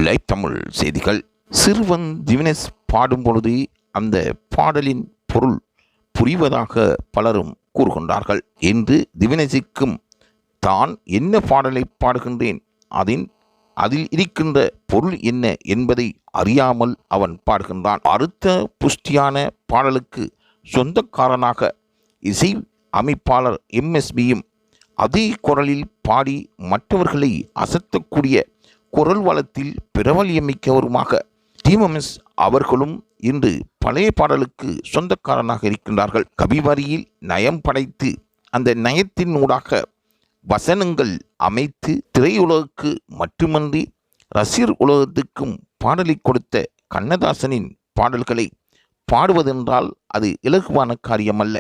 Live Tamil செய்திகள். சிறுவன் திவினேஷ் பாடும் பொழுது அந்த பாடலின் பொருள் புரிவதாக பலரும் கூறுகின்றார்கள் என்று திவினேஷுக்கும் தான் என்ன பாடலை பாடுகின்றேன், அதில் இருக்கின்ற பொருள் என்ன என்பதை அறியாமல் அவன் பாடுகின்றான். அடுத்த புஷ்டியான பாடலுக்கு சொந்தக்காரனாக இசை அமைப்பாளர் MSBயும் அதே குரலில் பாடி மற்றவர்களை அசத்தக்கூடிய குரல் வளத்தில் பிரபல்யமிக்கவருமாக டிஎம்எஸ் அவர்களும் இன்று பழைய பாடலுக்கு சொந்தக்காரனாக இருக்கின்றார்கள். கவிவரியில் நயம் படைத்து அந்த நயத்தின் ஊடாக வசனங்கள் அமைத்து திரையுலகுக்கு மட்டுமன்றி ரசிகர் உலகத்துக்கும் பாடலை கொடுத்த கண்ணதாசனின் பாடல்களை பாடுவதென்றால் அது இலகுவான காரியமல்ல.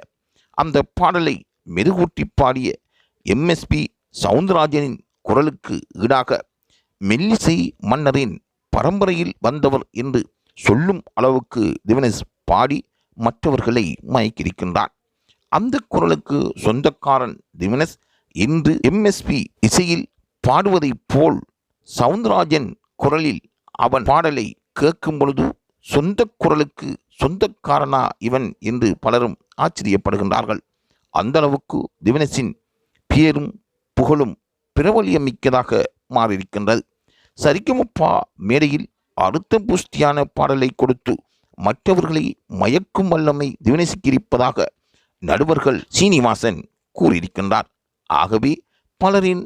அந்த பாடலை மெருகூட்டி பாடிய MSB சவுந்தரராஜனின் குரலுக்கு ஈடாக மெல்லிசை மன்னரின் பரம்பரையில் வந்தவர் என்று சொல்லும் அளவுக்கு திவினேஷ் பாடி மற்றவர்களை மயக்கியிருக்கின்றார். அந்த குரலுக்கு சொந்தக்காரன் திவினேஷ் இன்று MSB இசையில் பாடுவதைப் போல் சவுந்தரராஜன் குரலில் அவன் பாடலை கேட்கும் பொழுது சொந்த குரலுக்கு சொந்தக்காரனா இவன் என்று பலரும் ஆச்சரியப்படுகின்றார்கள். அந்த அளவுக்கு திவினேஷின் பேரும் புகழும் பிரபல்யமிக்கதாக மாறியிருக்கின்றது. சரிகமபா மேடையில் அடுத்த புஷ்டியான பாடலை கொடுத்து மற்றவர்களை மயக்கும் வல்லமை திவினேஷுக்கு இருப்பதாக நடுவர்கள் சீனிவாசன் கூறியிருக்கின்றார். ஆகவே பலரின்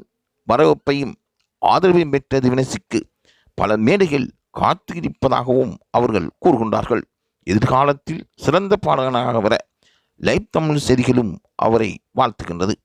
வரவேற்பையும் ஆதரவையும் பெற்ற திவினேஷுக்கு பல மேடைகள் காத்து இருப்பதாகவும் அவர்கள் கூறுகின்றார்கள். எதிர்காலத்தில் சிறந்த பாடகனாக வர லைவ் தமிழ் செய்திகளும் அவரை வாழ்த்துகின்றது.